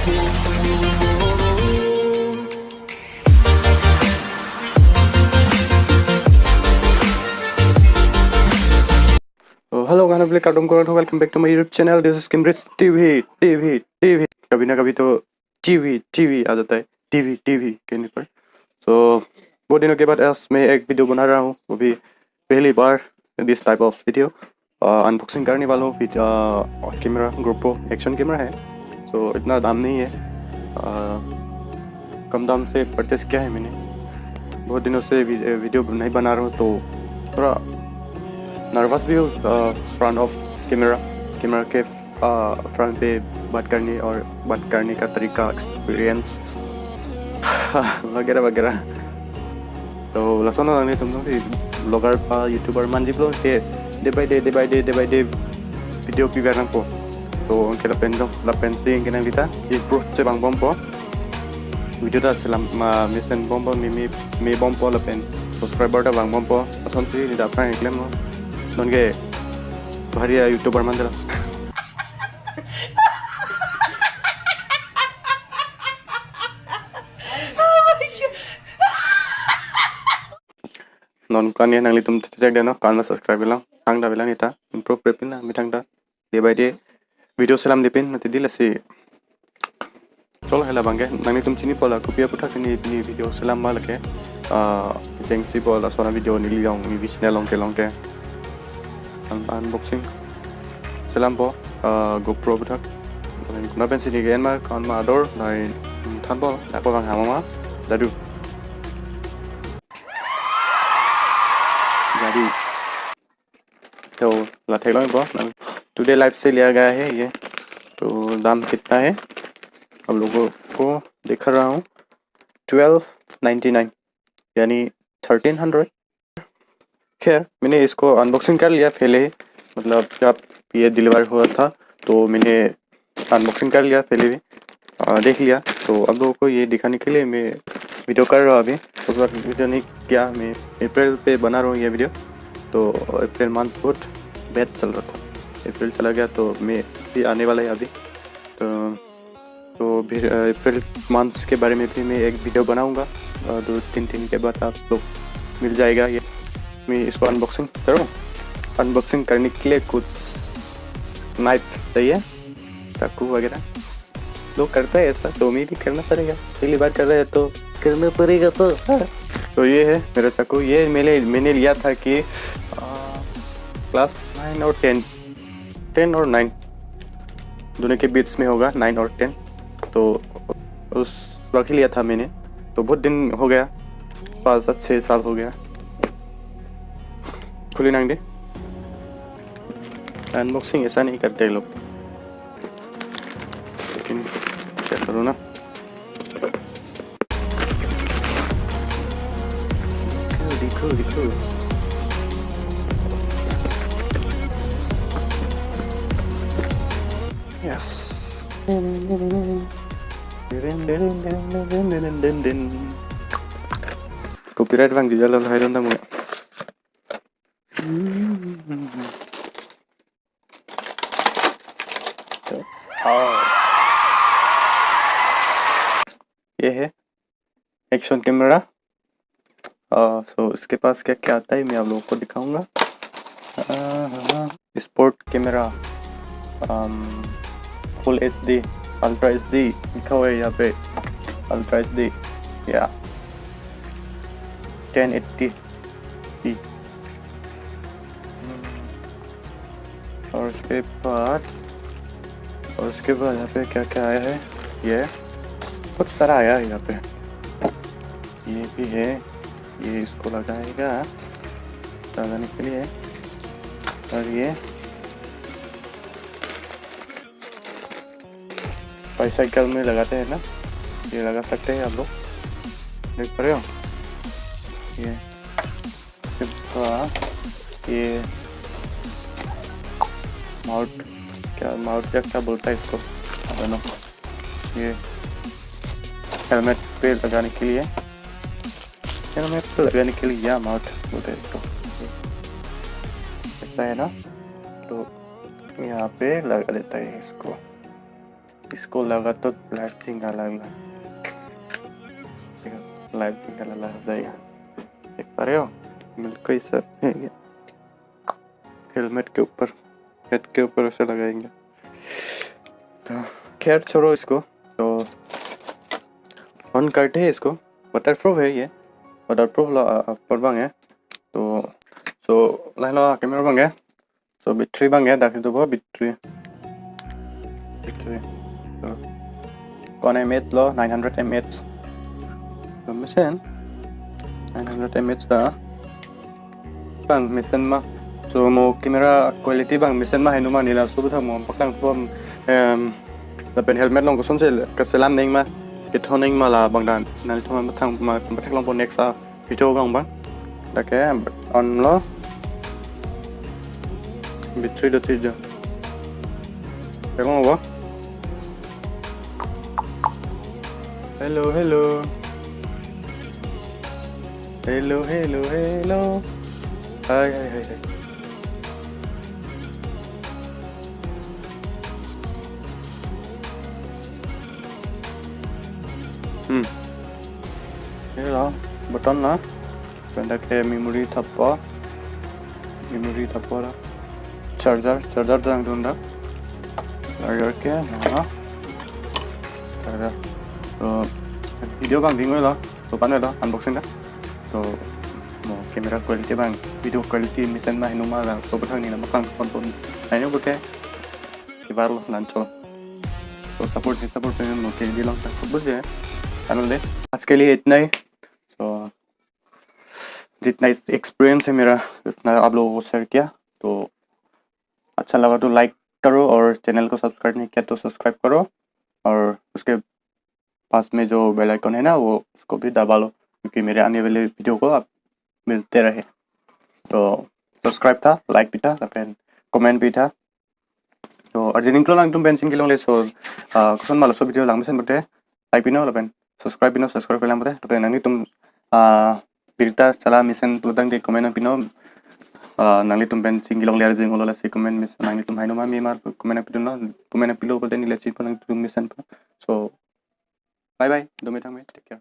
तो हेलो गाना play cartoon को welcome back to my YouTube channel. This is Kimrich. TV TV TV कभी ना कभी तो टीवी टीवी आ जाता है, टीवी टीवी कहने पर। तो बहुत दिनों के बाद आज मैं एक वीडियो बना रहा हूँ, वो भी पहली बार this type of video. Unboxing करने वाला हूँ। कैमरा GoPro एक्शन कैमरा है, सो इतना दाम नहीं है, कम दाम से परचेस किया है मैंने। बहुत दिनों से वीडियो नहीं बना रहा हूँ, तो थोड़ा नर्वस भी हूँ फ्रंट ऑफ कैमरा के फ्रंट पे बात करने और बात करने का तरीका, एक्सपीरियंस वगैरह वगैरह। तो लसन नहीं तुम ब्लॉगर यूट्यूबर मान belum ke day by day video pibaran po. तो उनके lapen sing kenang dita improve ce bang bom po video ta selam mission bom po mi bom po lapen subscriber ta bang bom po ason si ni da pra iklam no non ke bharia youtuber man dala non kan ya nang litum tetek deno kan subscribe bilang tang da bilang ita improve prepin na mitang da day by day video selam dipin nanti dilasi cholo hela bangge nang litum chini pola kopia putak ni video selam malake jengsi pola sona video ni liang ni channel longke unboxing selam po GoPro putak kuna ben sini gen ma kan ma ador nai than po ta ko bang hama dadu गाड़ी तो लाथे लो बो today life से लिया गया है ये। तो दाम कितना है आप लोगों को दिखा रहा हूँ, 1299 यानी 1300। खैर मैंने इसको अनबॉक्सिंग कर लिया पहले, मतलब जब ये डिलीवर हुआ था तो मैंने अनबॉक्सिंग कर लिया पहले भी, देख लिया। तो अब लोगों को ये दिखाने के लिए मैं वीडियो कर रहा हूँ। अभी उस वक्त वीडियो नहीं किया, मैं अप्रैल पे बना रहा हूँ ये वीडियो। तो अप्रैल मंथ बहुत बैड चल रहा था, अप्रैल चला गया तो मैं भी आने वाला है अभी। तो फिर अप्रैल मंथ के बारे में भी मैं एक वीडियो बनाऊँगा, 2-3 दिन के बाद आप लोग मिल जाएगा ये। मैं इसको अनबॉक्सिंग करूँ। अनबॉक्सिंग करने के लिए कुछ नाइफ चाहिए, चाकू वगैरह। लोग करता है ऐसा, तो मैं भी करना पड़ेगा, पहली बार कर रहे हैं तो करना पड़ेगा। तो ये है मेरा चाकू। ये मैंने लिया था कि क्लास 9 और 10 और 9 दोनों के बीच में होगा, 9 और 10। तो उस वक्त लिया था मैंने, तो बहुत दिन हो गया, 5-6 साल हो गया। खुली नांग दे, अनबॉक्सिंग ऐसा नहीं करते लोग, लेकिन क्या करूँ ना। दिखो yes copyright bang di jalan hai ronda mo ये है एक्शन कैमरा। सो इसके पास क्या क्या आता है मैं आप लोगों को दिखाऊंगा। Sport camera, full HD, ultra HD लिखा हुआ है यहाँ पे, अल्ट्रा HD या 1080p। और उसके बाद यहाँ पे क्या क्या आया है, ये बहुत सारा आया है यहाँ पे। ये भी है, ये इसको लगाएगा लगाने के लिए। और ये बाइसाइकिल में लगाते हैं ना, ये लगा सकते हैं आप लोग, देख पा रहे हो। ये माउथ क्या बोलता है इसको, दोनों ये हेलमेट पे लगाने के लिए, या माउथ बोलते हैं इसको, लगता है ना। तो यहाँ पे लगा देता है इसको, इसको लगा तो लाइव झींगा लगा, लाइव झींगा लगा हो जाएगा। देख पा रहे हो बिल्कुल सर है ये हेलमेट के ऊपर, हेड के ऊपर ऐसे लगाएंगे। तो खैर छोड़ो इसको, तो ऑन करते हैं इसको। वाटरप्रूफ है ये, वाटरप्रूफ पर bang है। तो so lain lo camera bang ya, so battery bang ya dak itu bo battery so kon mAh lo 900 mAh so mesin 900 mAh da bang mesin ma so mo camera quality bang mesin ma henu ma nila so thang mo pakang pom la pen helmet long ko som se ka selam ning ma ke thoning ma la bang dan na thong ma thang ma thak long bon next video bang bang da ke on lo battery do tij thấy không bố? Hello hello hello hello hello hai hai hai hai thế đó button đó bên đây cái memory thập đó charger đang đun đó charger cái nó charger तो video bang ding lo to pan lo unboxing da to mo camera quality bang video quality misen ma hinuma la to pathang ni na makang konton ai no bote ibar lo lancho तो support पे mo के लिए long तक बस है channel दे। आज के लिए इतना ही। तो जितना एक्सपीरियंस है मेरा उतना आप लोगों को शेयर किया, तो अच्छा लगा तो लाइक करो और चैनल को सब्सक्राइब नहीं किया तो सब्सक्राइब करो और उसके पास में जो बेल आइकन है ना वो उसको भी दबा लो क्योंकि मेरे आने वाले वीडियो को आप मिलते रहे। तो सब्सक्राइब था, लाइक भी था, फिर कमेंट भी था। तो अर्जेंटिन क्लो लांग तुम बेंचिंग के लोंग सो कुछ मालूम सो वीडियो लांग में बटे लाइक भी नो लपेन सब्सक्राइब कर लांग बटे लपेन नंगी तुम बिरता चला मिशन तो तंग के comment pinot nangli tumpen singilong liar jing olola si comment miss nangli tum haino ma mi mar comment pido no comment pilo bolte ni lechi pon tum mission so bye bye do me take care।